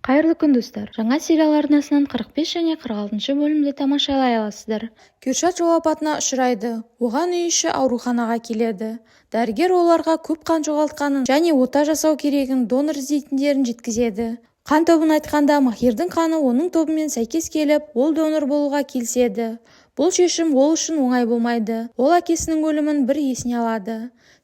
Қайырлы күн достар. Жаңа сериал арнасынан 45 және 46 бөлімді тамашалай аласыздар. Кürşat жол апатына ұшырайды. Оған үй іші ауруханаға келеді. Дәрігер оларға көп қан жоғалтқанын және ота жасау керегін донор іздейтіндерін жеткізеді. Қан тобын айтқанда Махирдің қаны оның тобымен сәйкес келіп, ол донор болуға келіседі. Бұл шешім ол үшін оңай болмайды. Ол әкесінің өлімін бір есіне алады.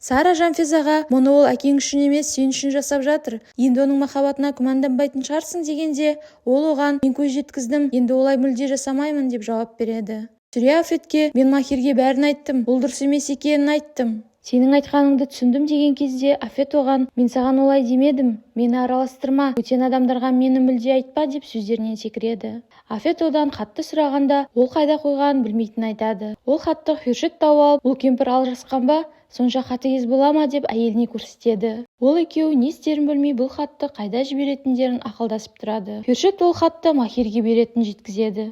Сара Жанфизаға мұны ол әкең үшін емес, сен үшін жасап жатыр. Енді оның махаббатына күмәнданбайтын шығарсың дегенде, ол оған мен көз жеткіздім, енді олай мүлде жасамаймын деп жауап береді. Сүрия Афетке мен Махирге бәрін айттым, бұл дұрыс емес екенін айттым. Сенің айтқаныңды түсіндім деген кезде Афет оған мен саған олай демедім, мені араластырма, бөтен адамдарға мені мүлде айтпа деп сөздерінен секіреді. Афет одан хатты сұрағанда ол қайда қойғанын білмейтінін айтады. Ол хатты Кürşat тауып алып, бұл кемпір алжасқан ба, сонша қатыгез бола ма деп әйеліне көрсетеді. Ол екеуі не істерін білмей бұл хатты қайда жіберетіндерін ақылдасып тұрады. Кürşat ол хатты Махирге беретінін жеткізеді.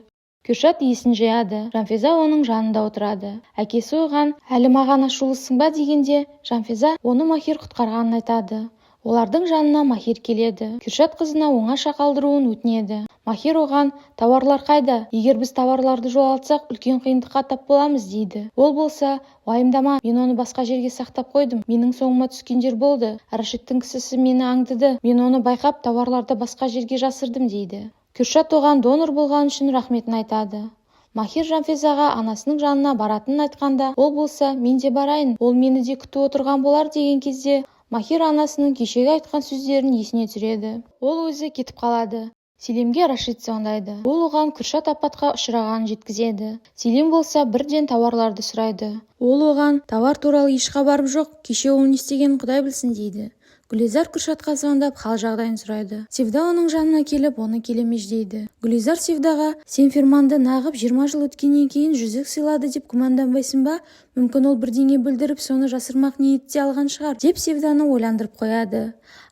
Кürşat есін жияды. Жанфиза оның жанында отырады. Әкесі оған әлі маған ашулысың ба дегенде, Жанфиза оны Махир құтқарғанын айтады. Олардың жанына Махир келеді. Кürşat қызына оңаша қалдыруын өтінеді. Махир оған тауарлар қайда? Егер біз тауарларды жоғалтсақ, үлкен қиындыққа тап боламыз дейді. Ол болса, уайымдама, мен оны басқа жерге сақтап қойдым. Менің соңыма түскендер болды. Рашидтің кісісі мені аңдыды. Мен оны байқап, тауарларды басқа жерге жасырдым дейді. Кürşat оған донор болған үшін рахметін айтады. Махир Жанфизаға анасының жанына баратынын айтқанда, ол болса, мен де барайын, ол мені де күтіп отырған болар деген кезде, Махир анасының кешегі айтқан сөздерін есіне түсіреді. Ол өзі кетіп қалады. Селимге Рашид звондайды. Ол оған Кürşat апатқа ұшырағанын жеткізеді. Селим болса бірден тауарларды сұрайды. Ол оған тауар туралы еш хабарым жоқ, кеше ол не істегенін Құдай білсін дейді. Гүлизар Кürşatқа звондап хал жағдайын сұрайды. Севда оның жанына келіп, оны келемеш дейді. Гүлизар Севдаға, сен Ферманды нағып 20 жыл өткеннен кейін жүзік сыйлады деп күмәнданбайсың ба? Мүмкін ол бірдеңе білдіріп, соны жасырмақ ниетте алған шығар, деп Севданы ойландырып қояды.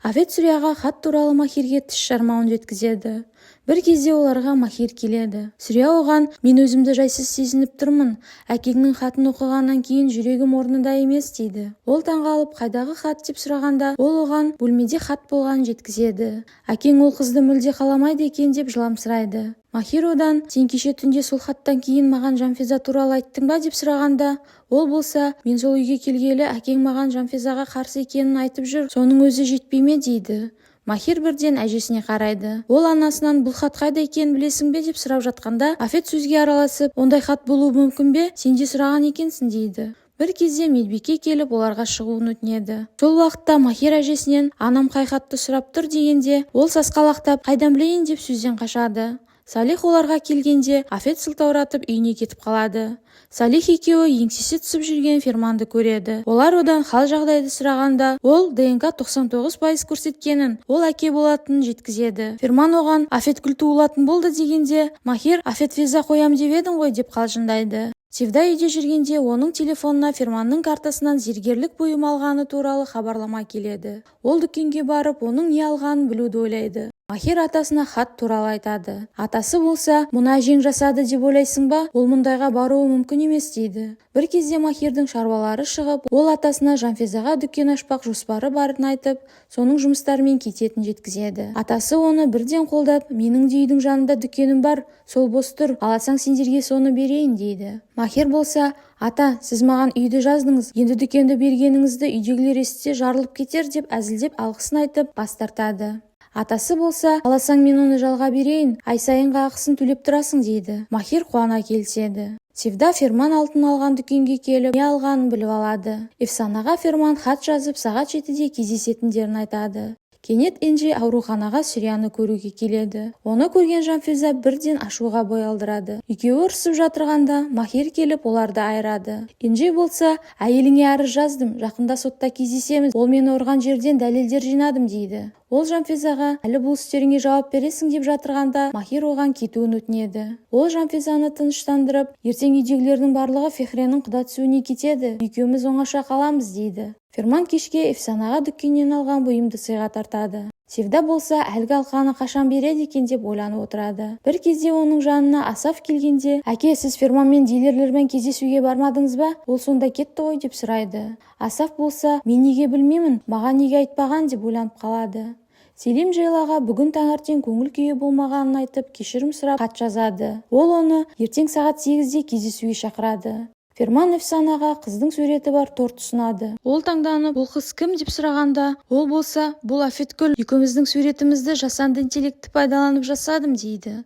Афет Сүрияға хат туралы Махирге тіс жармауын жеткізеді. Бір кезде оларға Махир келеді. Сүрия оған, мен өзімді жайсыз сезініп тұрмын. Әкеңнің хатын оқығаннан кейін жүрегім орнында емес дейді. Ол таңғалып, қайдағы хат деп сұрағанда, ол оған бөлмеде хат болғанын жеткізеді. Әкең ол қызды мүлде қаламайды екен деп жыламсырайды. Махир одан, сен кеше түнде сол хаттан кейін маған Жанфиза туралы айттың ба деп сұрағанда, ол болса, мен сол үйге келгелі әкең маған Жанфизаға қарсы екенін айтып жүр, соның өзі жетпей ме дейді. Махир бірден әжесіне қарайды. Ол анасынан бұл хат қайда екенін білесің бе деп сұрап жатқанда, Афет сөзге араласып, ондай хат болуы мүмкін бе? Сен де сұраған екенсің дейді. Бір кезде медбике келіп оларға шығуын өтінеді. Сол уақытта Махир әжесінен анам қай хатты сұрап тұр дегенде, ол сасқалақтап қайдан білейін деп сөзден қашады. Салих оларға келгенде Афет сылтауратып үйіне кетіп қалады. Салих екеуі еңсесі түсіп жүрген Ферманды көреді. Олар одан хал жағдайды сұрағанда, ол ДНК 99% көрсеткенін, ол әке болатынын жеткізеді. Ферман оған Афет гүл туылатын болды дегенде, Махир Афет виза қоям деп едің ғой деп қалжыңдайды. Севда үйде жүргенде оның телефонына Ферманның картасынан зергерлік бұйым алғаны туралы хабарлама келеді. Ол дүкенге барып, оның не алғанын білуді ойлайды. Махир атасына хат туралы айтады. Атасы болса, мұны әжең жасады деп ойлайсың ба? Ол мұндайға баруы мүмкін емес дейді. Бір кезде Махирдің шаруалары шығып, ол атасына Жанфизаға дүкен ашпақ жоспары барын айтып, соның жұмыстарымен кететін жеткізеді. Атасы оны бірден қолдап, менің де үйдің жанында дүкенім бар, сол бос тұр, аласаң сендерге соны берейін дейді. Махир болса, ата, сіз маған үйді жаздыңыз, енді дүкенді бергеніңізді үйдегілер естісе жарылып кетер деп әзілдеп алғысын айтып бас тартады. Атасы болса, аласаң мен оны жалға берейін, ай сайынғы ақысын төлеп тұрасың дейді. Махир қуана келіседі. Севда Ферман алтын алған дүкенге келіп, не алғанын біліп алады. Эфсанаға Ферман хат жазып, сағат 7-де кездесетіндерін айтады. Кенет Энджи ауруханаға Сүрияны көруге келеді. Оны көрген Жанфиза бірден ашуға бой алдырады. Екеуі ұрсып жатырғанда Махир келіп оларды айырады. Энджи болса, әйеліңе арыз жаздым, жақында сотта кездесеміз, ол мені ұрған жерден дәлелдер жинадым дейді. Ол Жанфизаға әлі бұл істеріңе жауап бересің деп жатырғанда, Махир оған кетуін өтінеді. Ол Жанфизаны тыныштандырып, ертең үйдегілердің барлығы Фехренің құда түсуіне кетеді, екеуміз оңаша қаламыз дейді. Ферман кешке Эфсанаға дүкеннен алған бұйымды сыйға тартады. Севда болса, әлгі алқаны қашан береді екен деп ойланып отырады. Бір кезде оның жанына Асаф келгенде, әке, сіз Ферманмен дилерлермен кездесуге бармадыңыз ба? Ол сонда кетті ғой деп сұрайды. Асаф болса, мен неге білмеймін, маған неге айтпаған деп ойланып қалады. Селим Джейлаға бүгін таңертең көңіл күйі болмағанын айтып кешірім сұрап хат жазады. Ол оны ертең сағат 8-де кездесуге шақырады. Ферман Эфсанаға қыздың суреті бар торт ұсынады. Ол таңданып, бұл қыз кім деп сұрағанда, ол болса, бұл Афеткүл, екеуміздің суретімізді жасанды интеллектті пайдаланып жасадым дейді.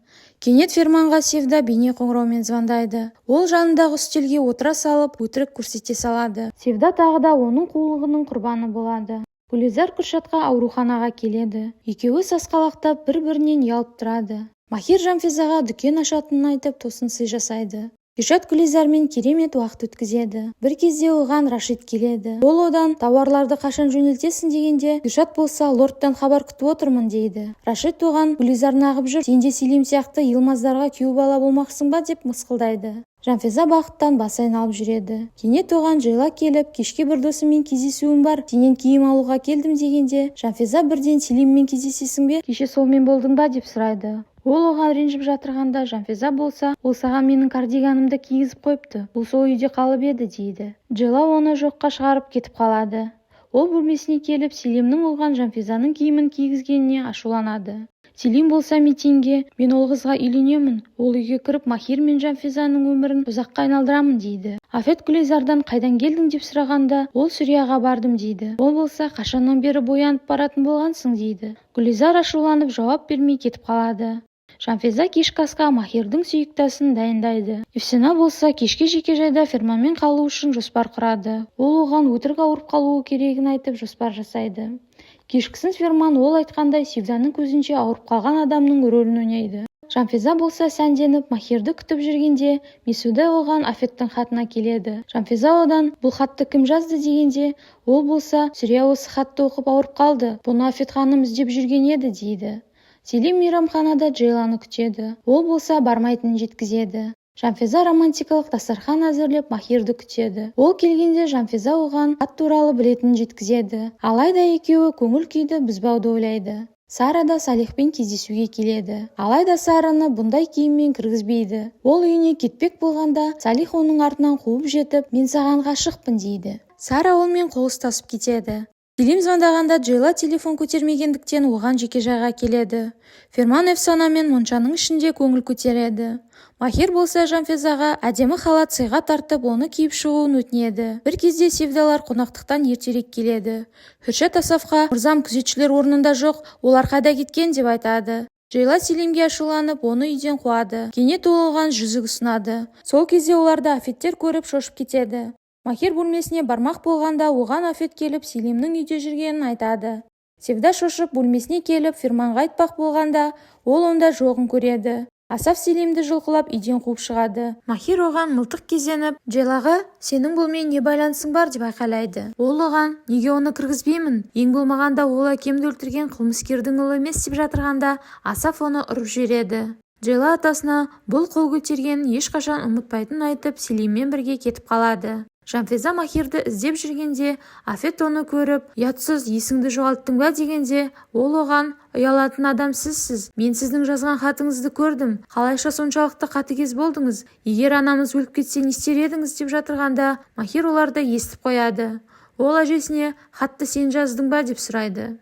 Кенет Ферманға Севда бейне қоңыраумен звондайды. Ол жанындағы үстелге отыра салып, өтірік көрсете салады. Севда тағы да оның қулығының құрбаны болады. Гүлизар Күршатқа ауруханаға келеді. Екеуі сасқалақтап бір-бірінен ұялып тұрады. Махир Жанфизаға дүкен ашатынын айтып тосын сый жасайды. Күршат Гүлизармен керемет уақыт өткізеді. Бір кезде оған Рашид келеді. Ол одан тауарларды қашан жөнелтесің дегенде, Күршат болса лордтан хабар күтіп отырмын дейді. Рашид оған Гүлизар нағып жүр, сен де Селим сияқты Йылмаздарға күйеу бала болмақсың ба деп мысқылдайды. Жанфиза бақыттан басы айналып жүреді. Кенет оған Джейла келіп, кешке бір досыммен кездесуім бар, сенен киім алуға келдім дегенде, Жанфиза бірден Селиммен кездесесің бе, кеше солмен болдың ба деп сұрайды. Ол оған ренжіп жатырғанда, Жанфиза болса, ол саған менің кардиганымды кигізіп қойыпты, бұл сол үйде қалып еді дейді. Джейла оны жоққа шығарып кетіп қалады. Ол бөлмесіне келіп, Селимнің оған Жанфизаның киімін кигізгеніне ашуланады. Селим болса митинге, мен ол қызға үйленемін, ол үйге кіріп Махир мен Жанфизаның өмірін ұзаққа айналдырамын дейді. Афет Гүлизардан қайдан келдің деп сұрағанда, ол Сүрияға бардым дейді. Ол болса, қашаннан бері боянып баратын болғансың дейді. Гүлизар ашуланып жауап бермей кетіп қалады. Жанфиза кешкі асқа Махирдің сүйікті асын дайындайды. Эфсана болса кешке жекежайда Ферманмен қалу үшін жоспар құрады. Ол оған өтірік ауырып қалуы керегін айтып жоспар жасайды. Кешкісін Ферман ол айтқандай Севданың көзінше ауырып қалған адамның рөлін ойнайды. Жанфиза болса сәнденіп Махирді күтіп жүргенде, Месуда оған Афеттің хатына келеді. Жанфиза одан бұл хатты кім жазды дегенде, ол болса Сүрия осы хатты оқып ауырып қалды, бұны Афет ханым іздеп жүрген еді дейді. Селим мейрамханада Джейланы күтеді. Ол болса бармайтынын жеткізеді. Жанфиза романтикалық дастархан әзірлеп Махирді күтеді. Ол келгенде Жанфиза оған хат туралы білетінін жеткізеді. Алайда екеуі көңіл күйді бұзбауды ойлайды. Сара да Салихпен кездесуге келеді. Алайда Сараны бұндай киіммен кіргізбейді. Ол үйіне кетпек болғанда, Салих оның артынан қуып жетіп, мен саған ғашықпын дейді. Сара онымен қол ұстасып кетеді. Селим звондағанда Джейла телефон көтермегендіктен оған жекежайға келеді. Ферман Эфсанамен моншаның ішінде көңіл көтереді. Махир болса Жанфизаға әдемі халат сыйға тартып, оны киіп шығуын өтінеді. Бір кезде Севдалар қонақтықтан ертерек келеді. Хүршат Асафқа, мырзам күзетшілер орнында жоқ, олар қайда кеткен деп айтады. Джейла Селимге ашуланып, оны үйден қуады. Кенет ол оған жүзік ұсынады. Сол кезде оларды Афеттер көріп шошып кетеді. Махир бөлмесіне бармақ болғанда, оған Афет келіп Селимнің үйде жүргенін айтады. Севда шошып бөлмесіне келіп Ферманға айтпақ болғанда, ол онда жоғын көреді. Асаф Селимді жұлқылап үйден қуып шығады. Махир оған мылтық кезеніп, Джейлаға сенің бұлмен не байланысың бар деп айқайлайды. Ол оған неге оны кіргізбеймін? Ең болмағанда ол әкемді өлтірген қылмыскердің ұлы емес деп жатырғанда, Асаф оны ұрып жібереді. Джейла атасына бұл қол көтергенін ешқашан ұмытпайтынын айтып, Селиммен бірге кетіп қалады. Жанфиза Махирді іздеп жүргенде, Афет оны көріп, «Ұятсыз, есіңді жоғалттың ба?» дегенде, ол оған «Ұялатын адам сізсіз. Мен сіздің жазған хатыңызды көрдім. Қалайша соншалықты қатыгез болдыңыз? Егер анамыз өліп кетсе не істер едіңіз?» деп жатырғанда, Махир оларды естіп қояды. Ол әжесіне «Хатты сен жаздың ба?» деп сұрайды.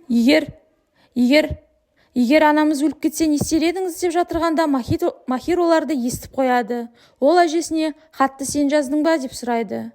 егер анамыз өліп кетсе не істер едіңіз деп жатырғанда махир оларды естіп қояды. Ол әжесіне хатты сен жаздың ба деп сұрайды.